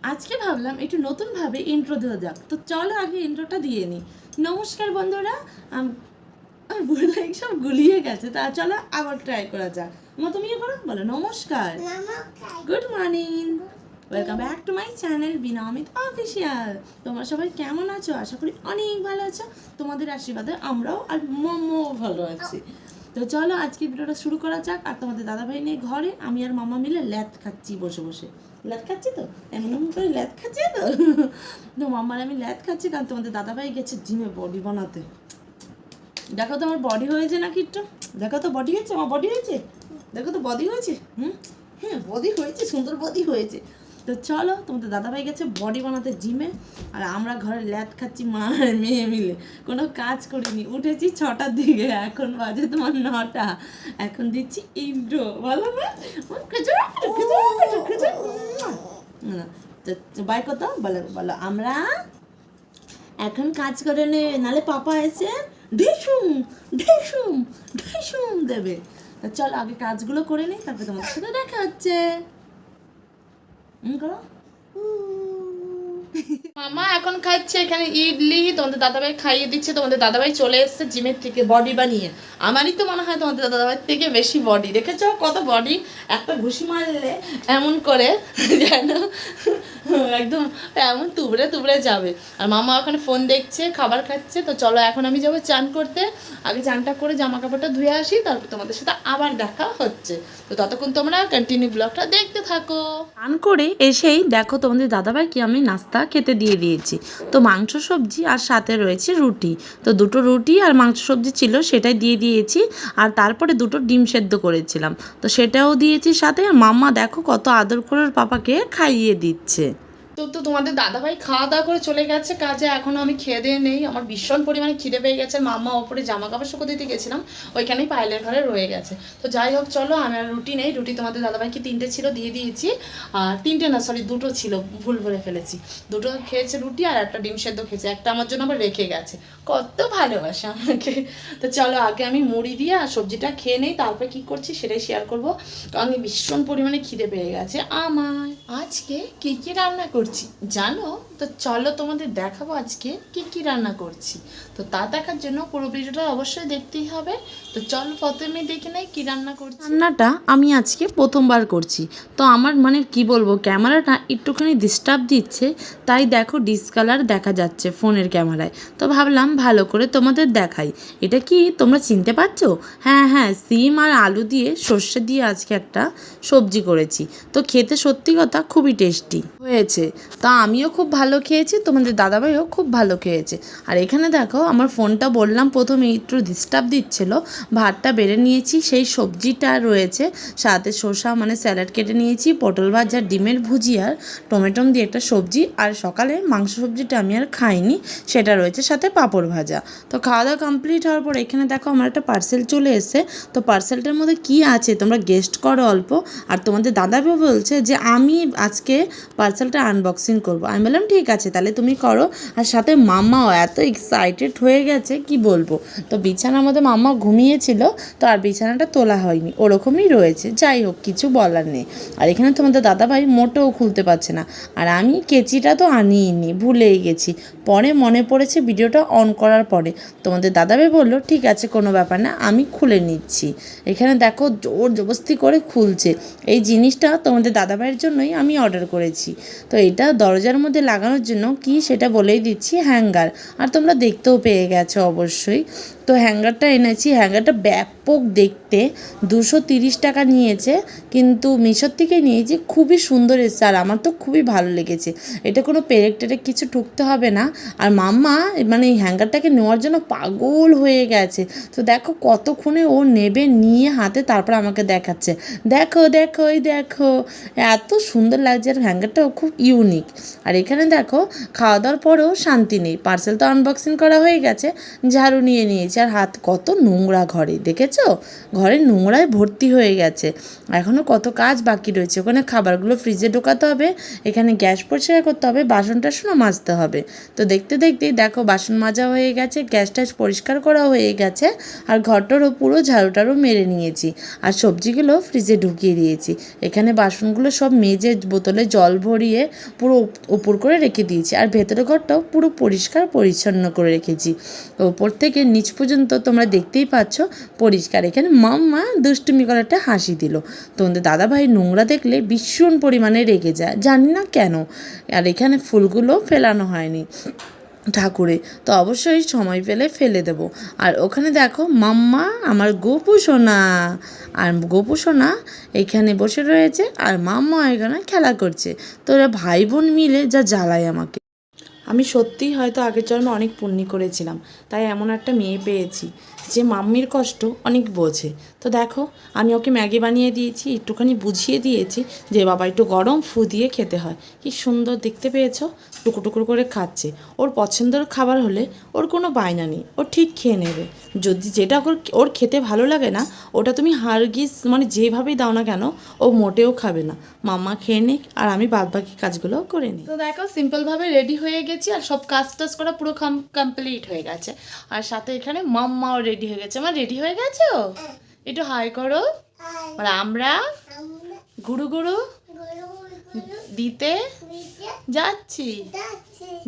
আজকে ভাবলাম একটু নতুনভাবে ইন্ট্রো দেওয়া যাক, তো চলো আগে ইন্ট্রোটা দিয়ে নিই। নমস্কার বন্ধুরা, আমার বলে সব গুলিয়ে গেছে, তা চলো আবার ট্রাই করা যাক। তুমিও করো, বলো নমস্কার, good morning, welcome back to my channel Veena Amit official. তোমরা সবাই কেমন আছো? আশা করি অনেক ভালো আছো। তোমাদের আশীর্বাদে আমরাও আর মোমো ভালো আছি। তো চলো আজকে ভিডিওটা শুরু করা যাক। আর তোমাদের দাদাভাই নেই ঘরে, আমি আর মামা মিলে ল্যাদ খাচ্ছি বসে বসে। ল্যাদ খাচ্ছি তো এমন এমন করে ল্যাদ খাচ্ছি তো তো মামার আমি ল্যাদ খাচ্ছি, কারণ তোমাদের দাদাভাই গেছে জিমে বডি বানাতে। দেখো তো আমার বডি হয়েছে নাকি একটু, দেখো তো বডি হয়েছে, আমার বডি হয়েছে, দেখো তো বডি হয়েছে। হ্যাঁ বডি হয়েছে, সুন্দর বডি হয়েছে। তো চলো, তোমাদের দাদাভাই গেছে বডি বানাতে জিমে, আর আমরা ঘরে ল্যাদ খাচ্ছি মা আর মেয়ে মিলে। কোনো কাজ করিনি, উঠেছি 6টার দিকে, এখন বাজে তোমার 9টা। এখন দিচ্ছি ইন্ট্রো, ভালো না? বাই কত বলো বলো, আমরা এখন কাজ করে নে, নালে পাপা এসে ঢেসুম ঢেসুম ঢেসুম দেবে। তা চলো আগে কাজগুলো করে নিই, তারপরে তোমাদের সাথে দেখা হচ্ছে। করো। মামা এখন খাচ্ছে এখানে ইডলি, তোমাদের দাদাভাই খাইয়ে দিচ্ছে। তোমাদের দাদাভাই চলে এসছে জিমের থেকে বডি বানিয়ে। আমারই তো মনে হয় তোমাদের দাদাভাই থেকে বেশি বডি। দেখেছো কত বডি? একটা ঘুষি মারলে এমন করে যেন একদম এমন তুবড়ে তুবড়ে যাবে। আর মামা ওখানে ফোন দেখছে, খাবার খাচ্ছে। তো চলো এখন আমি যাবো চান করতে। আগে চানটা করে জামা কাপড়টা ধুয়ে আসি, তারপর তোমাদের সাথে আবার দেখা হচ্ছে। তো ততক্ষণ তোমরা কন্টিনিউ ব্লগটা দেখতে থাকো। চান করে এসেই দেখো তোমাদের দাদাভাইকে আমি নাস্তা খেতে দিয়ে দিয়েছি। তো মাংস সবজি আর সাথে রয়েছে রুটি। তো দুটো রুটি আর মাংস সবজি ছিল, সেটাই দিয়ে দিয়েছি। আর তারপরে দুটো ডিম সেদ্ধ করেছিলাম, তো সেটাও দিয়েছি সাথে। মাম্মা দেখো কত আদর করে পাপাকে খাইয়ে দিচ্ছে। তো তোমাদের দাদাভাই খাওয়া দাওয়া করে চলে গেছে কাজে, এখনও আমি খেয়ে দিয়ে নেই। আমার ভীষণ পরিমাণে খিদে পেয়ে গেছে। মাম্মা ওপরে জামা কাপড় শুকো দিতে গেছিলাম, ওইখানেই পায়েলের ঘরে রয়ে গেছে। তো যাই হোক চলো, আমি আর রুটি নেই, রুটি তোমাদের দাদাভাইকে 3টে ছিল দিয়ে দিয়েছি। আর 3টে না, সরি 2টো ছিল, ভুল বলে ফেলেছি। 2টো খেয়েছে রুটি, আর একটা ডিম সেদ্ধ খেয়েছে, একটা আমার জন্য আবার রেখে গেছে। কত ভালোবাসে আমাকে। তো চলো আগে আমি মুড়ি দিয়ে আর সবজিটা খেয়ে নেই, তারপরে কী করছি সেটাই শেয়ার করবো। কারণ আমি ভীষণ পরিমাণে খিদে পেয়ে গেছে আমার। আজকে কী কী রান্না করছি জানো? তো চলো তোমাদের দেখাবো আজকে কী কী রান্না করছি। তো তা দেখার জন্য পুরো ভিডিওটা অবশ্যই দেখতেই হবে। তো চলো প্রথমে দেখে নেই কী রান্না করছি। রান্নাটা আমি আজকে প্রথমবার করছি, তো আমার মানে কি বলবো, ক্যামেরাটা একটুখানি ডিস্টার্ব দিচ্ছে, তাই দেখো ডিসকালার দেখা যাচ্ছে ফোনের ক্যামেরায়। তো ভাবলাম ভালো করে তোমাদের দেখাই। এটা কি তোমরা চিনতে পারছো? হ্যাঁ হ্যাঁ, সিম আর আলু দিয়ে সর্ষে দিয়ে আজকে একটা সবজি করেছি। তো খেতে সত্যি কথা খুবই টেস্টি হয়েছে। তা আমিও খুব ভালো খেয়েছি, তোমাদের দাদাভাইও খুব ভালো খেয়েছে। আর এখানে দেখো আমার ফোনটা বললাম প্রথমে একটু ডিস্টার্ব দিচ্ছিলো। ভাতটা বেড়ে নিয়েছি, সেই সবজিটা রয়েছে সাথে শসা মানে স্যালাড কেটে নিয়েছি, পটল ভাজা, ডিমের ভুজিয়ার টমেটো দিয়ে একটা সবজি। আর সকালে মাংস সবজিটা আমি আর খাইনি, সেটা রয়েছে সাথে পাঁপড় ভাজা। তো খাওয়া দাওয়া কমপ্লিট হওয়ার পর এখানে দেখো আমার একটা পার্সেল চলে এসেছে। তো পার্সেলটার মধ্যে কি আছে তোমরা গেস্ট করো অল্প। আর তোমাদের দাদাভাই বলছে যে আমি আজকে পার্সেলটা আনবক্সিং করবো। আমি বললাম ঠিক আছে তাহলে তুমি করো। আর সাথে মাম্মাও এত এক্সাইটেড হয়ে গেছে কি বলবো। তো বিছানার মধ্যে মাম্মা ঘুমিয়েছিল, তো আর বিছানাটা তোলা হয়নি, ওরকমই রয়েছে। যাই হোক কিছু বলার নেই। আর এখানে তোমাদের দাদাভাই মোটেও খুলতে পারছে না। আর আমি কেচিটা তো আনিইনি, ভুলেই গেছি। পরে মনে পড়েছে ভিডিওটা অন করার পরে। তোমাদের দাদাভাই বললো ঠিক আছে কোনো ব্যাপার না, আমি খুলে নিচ্ছি। এখানে দেখো জোর জবরদস্তি করে খুলছে। এই জিনিসটা তোমাদের দাদাভাইয়ের জন্যই আমি অর্ডার করেছি। তো এটা দরজার মধ্যে লাগানোর জন্য কি সেটা বলেই দিচ্ছি, হ্যাঙ্গার। আর তোমরা দেখতেও পেয়ে গেছো অবশ্যই। তো হ্যাঙ্গারটা এনেছি, হ্যাঙ্গারটা ব্যাপক দেখতে, 230 টাকা নিয়েছে, কিন্তু মিশোর থেকে নিয়েছি। খুবই সুন্দর এসছে, আর আমার তো খুবই ভালো লেগেছে। এটা কোনো পেরেক টেরেক কিছু ঠুকতে হবে না। আর মাম্মা মানে এই হ্যাঙ্গারটাকে নেওয়ার জন্য পাগল হয়ে গেছে। তো দেখো কতক্ষণে ও নেবে, নিয়ে হাতে তারপর আমাকে দেখাচ্ছে, দেখো দেখো এই দেখো, এত সুন্দর লাগছে। আর হ্যাঙ্গারটাও খুব ইউনিক। আর এখানে দেখো খাওয়া দাওয়ার পরেও শান্তি নেই, পার্সেল তো আনবক্সিং করা হয়ে গেছে, ঝাড়ু নিয়ে নিয়েছি। আর হাত কত নোংরা ঘরে, দেখেছো? ঘরে নোংরায় ভর্তি হয়ে গেছে। এখনও কত কাজ বাকি রয়েছে। ওখানে খাবারগুলো ফ্রিজে ঢোকাতে হবে, এখানে গ্যাস পরিষ্কার করতে হবে, বাসন টাসনও মাজতে হবে। তো দেখতে দেখতেই দেখো বাসন মাজা হয়ে গেছে, গ্যাস ট্যাস পরিষ্কার করা হয়ে গেছে, আর ঘরটারও পুরো ঝাড়ুটারও মেরে নিয়েছি, আর সবজিগুলো ফ্রিজে ঢুকিয়ে দিয়েছি। এখানে বাসনগুলো সব মেজে বোতলে জল ভরিয়ে পুরো উপর করে রেখে দিয়েছি, আর ভেতরের ঘরটাও পুরো পরিষ্কার পরিচ্ছন্ন করে রেখেছি। ওপর থেকে নিচ পর্যন্ত তোমরা দেখতেই পাচ্ছ পরিষ্কার। এখানে মাম্মা দুষ্টুমি করে একটা হাসি দিল। তোমাদের দাদাভাই নোংরা দেখলে ভীষণ পরিমাণে রেগে যায়, জানি না কেন। আর এখানে ফুলগুলো ফেলানো হয়নি ঠাকুরে, তো অবশ্যই সময় পেলে ফেলে দেব। আর ওখানে দেখো মাম্মা আমার গোপু সোনা, আর গোপু সোনা এখানে বসে রয়েছে, আর মাম্মা এখানে খেলা করছে। তো ওরা ভাই বোন মিলে যা জ্বালায় আমাকে। আমি সত্যিই হয়তো আগের জন্মে অনেক পুণ্য করেছিলাম, তাই এমন একটা মেয়ে পেয়েছি যে মাম্মির কষ্ট অনেক বোঝে। তো দেখো আমি ওকে ম্যাগি বানিয়ে দিয়েছি, একটুখানি বুঝিয়ে দিয়েছি যে বাবা একটু গরম ফু দিয়ে খেতে হয়। কি সুন্দর দেখতে পেয়েছো, টুকরো টুকরো করে খাচ্ছে। ওর পছন্দের খাবার হলে ওর কোনো বায়না নেই, ও ঠিক খেয়ে নেবে। যদি যেটা ওর খেতে ভালো লাগে না, ওটা তুমি হারগিজ মানে যেভাবেই দাও না কেন, ও মোটেও খাবে না। মাম্মা খেয়ে নিক, আর আমি বাদবাকি কাজগুলো করে নিই। তো দেখো সিম্পলভাবে রেডি হয়ে গেছি, আর সব কাজ টাজ করা পুরো কমপ্লিট হয়ে গেছে। আর সাথে এখানে মাম্মাও রেডি হয়ে গেছে। আমার রেডি হয়ে গেছো? একটু হাই করো। আর আমরা গুরু গুরু দিতে যাচ্ছি।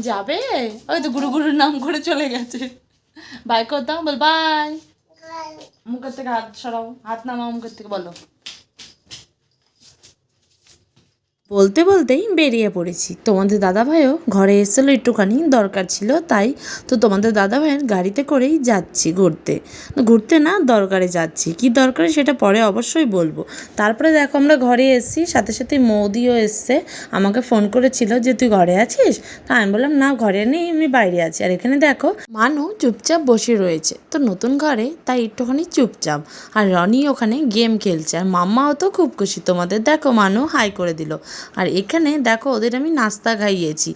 যাবে? ওই তো গুরু গুরুর নাম করে চলে গেছে। বাই করতাম, বল বাই। মুখের থেকে হাত সরাও, হাত নামাও মুখের থেকে, বলো। বলতে বলতেই বেরিয়ে পড়েছি। তোমাদের দাদাভাইও ঘরে এসেছিলো, একটুখানি দরকার ছিল তাই। তো তোমাদের দাদাভাইয়ের গাড়িতে করেই যাচ্ছি ঘুরতে না, দরকারে যাচ্ছি। কি দরকারে সেটা পরে অবশ্যই বলবো। তারপরে দেখো আমরা ঘরে এসেছি, সাথে সাথে মৌদিও এসছে, আমাকে ফোন করেছিল যে তুই ঘরে আছিস। তা আমি বললাম না ঘরে নেই, আমি বাইরে আছি। আর এখানে দেখো মানু চুপচাপ বসে রয়েছে, তো নতুন ঘরে তাই একটুখানি চুপচাপ। আর রনি ওখানে গেম খেলছে, আর মাম্মাও তো খুব খুশি। তোমাদের দেখো মানু হাই করে দিল। আর এখানে দেখো ওদের আমি নাস্তা খাইয়েছি।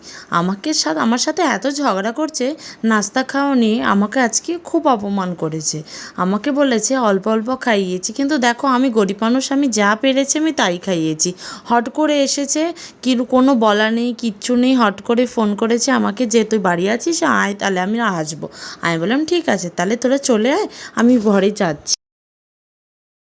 আমার সাথে এত ঝগড়া করছে নাস্তা খাওয়া নিয়ে, আমাকে আজকে খুব অপমান করেছে। আমাকে বলেছে অল্প অল্প খাইয়েছি, কিন্তু দেখো আমি গরিব মানুষ, আমি যা পেরেছি আমি তাই খাইয়েছি। হট করে এসেছে, কোনো বলা নেই, কিচ্ছু নেই, হট করে ফোন করেছে আমাকে যে তুই বাড়ি আছিস, আয় তাহলে আমি আসবো। আমি বললাম ঠিক আছে তাহলে তোরা চলে আয়, আমি ঘরে যাচ্ছি।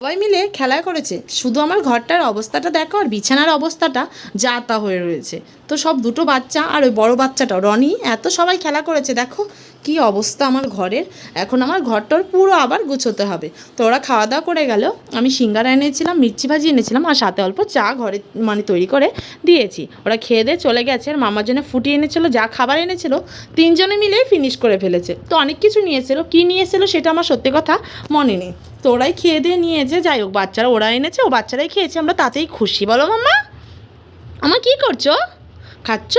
সবাই মিলে খেলা করেছে, শুধু আমার ঘরটার অবস্থাটা দেখো, আর বিছানার অবস্থাটা যা তা হয়ে রয়েছে। তো সব দুটো বাচ্চা আর ওই বড়ো বাচ্চাটা রনি, এত সবাই খেলা করেছে, দেখো কি অবস্থা আমার ঘরের। এখন আমার ঘরটার পুরো আবার গুছোতে হবে। তো ওরা খাওয়া দাওয়া করে গেল। আমি সিঙ্গারা এনেছিলাম, মির্চি ভাজি এনেছিলাম, আর সাথে অল্প চা ঘরে মানে তৈরি করে দিয়েছি। ওরা খেয়ে দিয়ে চলে গেছে। আর মামার জন্য ফুটি এনেছিল, যা খাবার এনেছিল তিনজনে মিলেই ফিনিশ করে ফেলেছে। তো অনেক কিছু নিয়েছিল, কী নিয়েছিল সেটা আমার সত্যি কথা মনে নেই। তো ওরাই খেয়ে দিয়ে নিয়েছে, যাই হোক বাচ্চারা ওরা এনেছে, ও বাচ্চারাই খেয়েছে, আমরা তাতেই খুশি। বলো মাম্মা, আমার কী করছো? খাচ্ছ?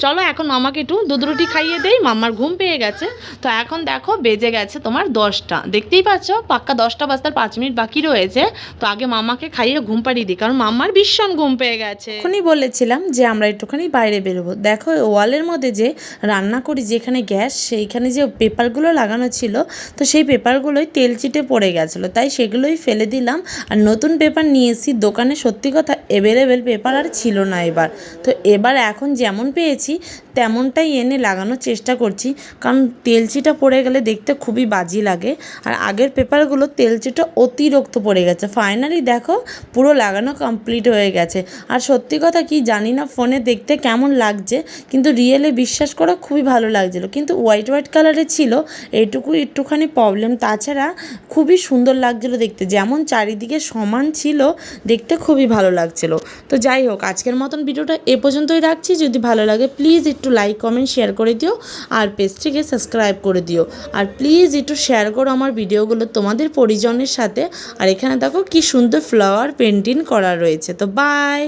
চলো এখন মামাকে একটু দুধ রুটি খাইয়ে দেই, মাম্মার ঘুম পেয়ে গেছে। তো এখন দেখো বেজে গেছে তোমার 10টা, দেখতেই পাচ্ছ পাক্কা 10টা বাজতে 5 মিনিট বাকি রয়েছে। তো আগে মামাকে খাইয়ে ঘুম পাড়িয়ে দিই, কারণ মাম্মার ভীষণ ঘুম পেয়ে গেছে। এখনই বলেছিলাম যে আমরা একটুখানি বাইরে বেরোবো। দেখো ওয়ালের মধ্যে যে রান্না করি যেখানে গ্যাস, সেইখানে যে পেপারগুলো লাগানো ছিল, তো সেই পেপারগুলোই তেল চিটে পড়ে গেছিলো, তাই সেগুলোই ফেলে দিলাম। আর নতুন পেপার নিয়ে এসেছি দোকানে, সত্যি কথা অ্যাভেলেবেল পেপার আর ছিল না এবার। তো এবার এখন যেমন পেয়েছি তেমনটাই এনে লাগানোর চেষ্টা করছি, কারণ তেলচিটা পড়ে গেলে দেখতে খুবই বাজি লাগে। আর আগের পেপারগুলো তেলচিটা অতিরিক্ত পড়ে গেছে। ফাইনালি দেখো পুরো লাগানো কমপ্লিট হয়ে গেছে। আর সত্যি কথা কি জানি না ফোনে দেখতে কেমন লাগছে, কিন্তু রিয়েলে বিশ্বাস করো খুবই ভালো লাগছিলো। কিন্তু হোয়াইট কালারের ছিল, এইটুকু একটুখানি প্রবলেম, তাছাড়া খুবই সুন্দর লাগছিলো দেখতে, যেমন চারিদিকে সমান ছিল, দেখতে খুবই ভালো লাগছিলো। তো যাই হোক আজকের মতন ভিডিওটা এ পর্যন্তই রাখছি। যদি ভালো লাগে প্লিজ একটু লাইক কমেন্ট শেয়ার করে দিও, আর পেজটিকে সাবস্ক্রাইব করে দিও। আর প্লিজ একটু শেয়ার করো আমার ভিডিওগুলো তোমাদের পরিজনের সাথে। আর এখানে দেখো কি সুন্দর ফ্লাওয়ার পেন্টিং করা রয়েছে। তো বাই।